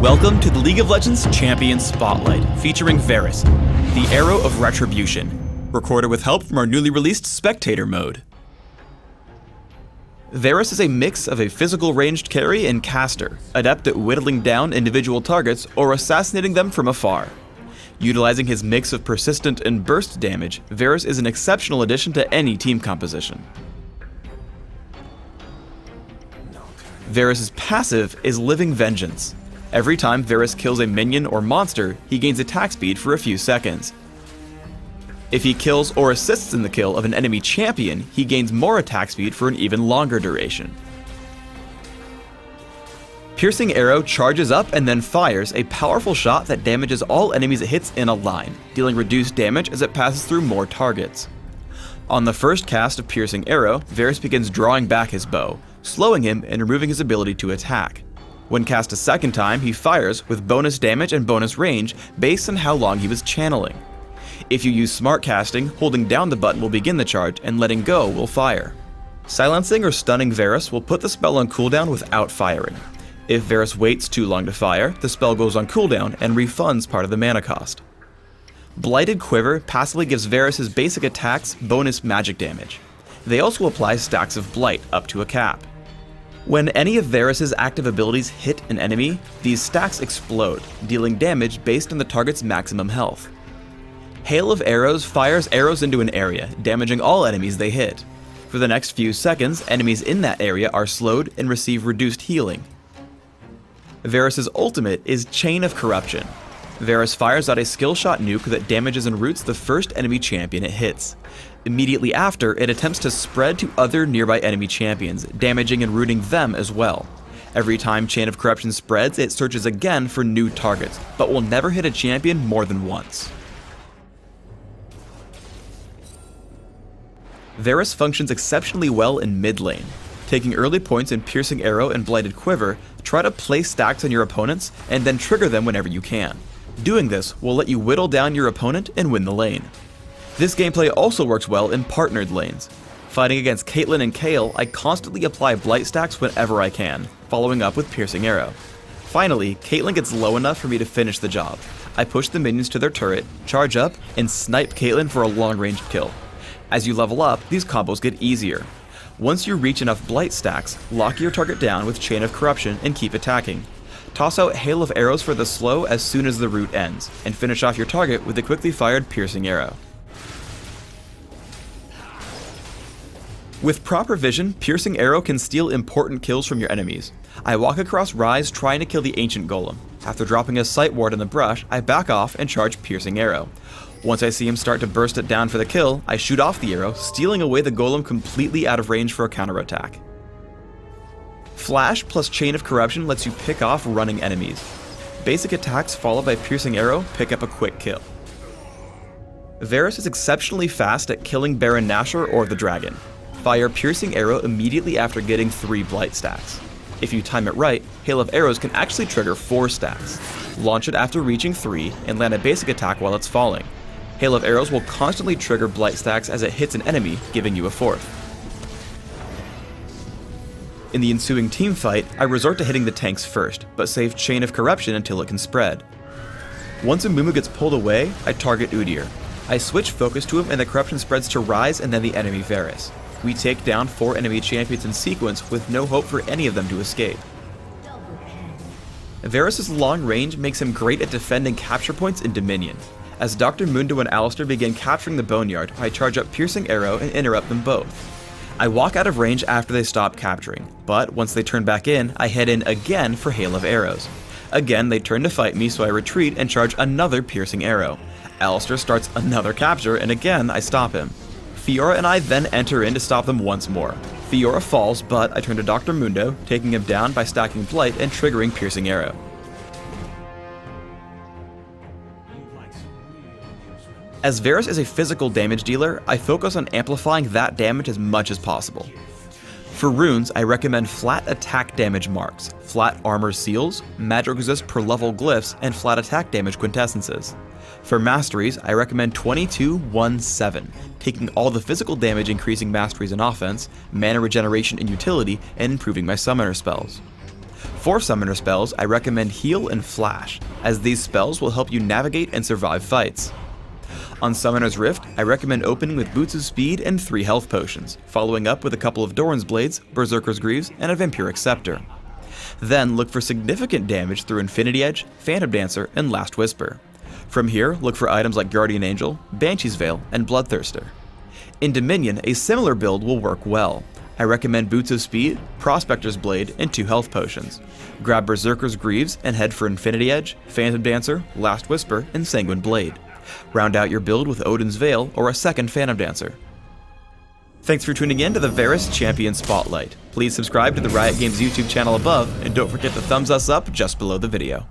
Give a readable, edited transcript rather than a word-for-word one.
Welcome to the League of Legends Champion Spotlight, featuring Varus, the Arrow of Retribution, recorded with help from our newly released Spectator mode. Varus is a mix of a physical ranged carry and caster, adept at whittling down individual targets or assassinating them from afar. Utilizing his mix of persistent and burst damage, Varus is an exceptional addition to any team composition. Varus' passive is Living Vengeance. Every time Varus kills a minion or monster, he gains attack speed for a few seconds. If he kills or assists in the kill of an enemy champion, he gains more attack speed for an even longer duration. Piercing Arrow charges up and then fires a powerful shot that damages all enemies it hits in a line, dealing reduced damage as it passes through more targets. On the first cast of Piercing Arrow, Varus begins drawing back his bow, slowing him and removing his ability to attack. When cast a second time, he fires with bonus damage and bonus range based on how long he was channeling. If you use smart casting, holding down the button will begin the charge and letting go will fire. Silencing or stunning Varus will put the spell on cooldown without firing. If Varus waits too long to fire, the spell goes on cooldown and refunds part of the mana cost. Blighted Quiver passively gives Varus his basic attacks bonus magic damage. They also apply stacks of Blight up to a cap. When any of Varus' active abilities hit an enemy, these stacks explode, dealing damage based on the target's maximum health. Hail of Arrows fires arrows into an area, damaging all enemies they hit. For the next few seconds, enemies in that area are slowed and receive reduced healing. Varus' ultimate is Chain of Corruption. Varus fires out a skill shot nuke that damages and roots the first enemy champion it hits. Immediately after, it attempts to spread to other nearby enemy champions, damaging and rooting them as well. Every time Chain of Corruption spreads, it searches again for new targets, but will never hit a champion more than once. Varus functions exceptionally well in mid lane. Taking early points in Piercing Arrow and Blighted Quiver, try to place stacks on your opponents and then trigger them whenever you can. Doing this will let you whittle down your opponent and win the lane. This gameplay also works well in partnered lanes. Fighting against Caitlyn and Kayle, I constantly apply Blight stacks whenever I can, following up with Piercing Arrow. Finally, Caitlyn gets low enough for me to finish the job. I push the minions to their turret, charge up, and snipe Caitlyn for a long-range kill. As you level up, these combos get easier. Once you reach enough Blight stacks, lock your target down with Chain of Corruption and keep attacking. Toss out Hail of Arrows for the slow as soon as the route ends, and finish off your target with a quickly fired Piercing Arrow. With proper vision, Piercing Arrow can steal important kills from your enemies. I walk across Rise trying to kill the Ancient Golem. After dropping a Sight Ward in the brush, I back off and charge Piercing Arrow. Once I see him start to burst it down for the kill, I shoot off the arrow, stealing away the golem completely out of range for a counterattack. Flash plus Chain of Corruption lets you pick off running enemies. Basic attacks followed by Piercing Arrow pick up a quick kill. Varus is exceptionally fast at killing Baron Nashor or the dragon. Fire Piercing Arrow immediately after getting 3 Blight stacks. If you time it right, Hail of Arrows can actually trigger 4 stacks. Launch it after reaching 3 and land a basic attack while it's falling. Hail of Arrows will constantly trigger Blight stacks as it hits an enemy, giving you a 4th. In the ensuing team fight, I resort to hitting the tanks first, but save Chain of Corruption until it can spread. Once a Mumu gets pulled away, I target Udyr. I switch focus to him and the corruption spreads to Rise and then the enemy Varus. We take down 4 enemy champions in sequence with no hope for any of them to escape. Varus' long range makes him great at defending capture points in Dominion. As Dr. Mundo and Alistar begin capturing the Boneyard, I charge up Piercing Arrow and interrupt them both. I walk out of range after they stop capturing, but once they turn back in, I head in again for Hail of Arrows. Again, they turn to fight me, so I retreat and charge another Piercing Arrow. Alistar starts another capture, and again I stop him. Fiora and I then enter in to stop them once more. Fiora falls, but I turn to Dr. Mundo, taking him down by stacking Blight and triggering Piercing Arrow. As Varus is a physical damage dealer, I focus on amplifying that damage as much as possible. For runes, I recommend flat attack damage marks, flat armor seals, magic resist per level glyphs, and flat attack damage quintessences. For masteries, I recommend 22-1-7, taking all the physical damage increasing masteries in offense, mana regeneration in utility, and improving my summoner spells. For summoner spells, I recommend Heal and Flash, as these spells will help you navigate and survive fights. On Summoner's Rift, I recommend opening with Boots of Speed and 3 health potions, following up with a couple of Doran's Blades, Berserker's Greaves, and a Vampiric Scepter. Then look for significant damage through Infinity Edge, Phantom Dancer, and Last Whisper. From here, look for items like Guardian Angel, Banshee's Veil, and Bloodthirster. In Dominion, a similar build will work well. I recommend Boots of Speed, Prospector's Blade, and 2 health potions. Grab Berserker's Greaves and head for Infinity Edge, Phantom Dancer, Last Whisper, and Sanguine Blade. Round out your build with Odin's Veil or a second Phantom Dancer. Thanks for tuning in to the Varus Champion Spotlight. Please subscribe to the Riot Games YouTube channel above, and don't forget to thumbs us up just below the video.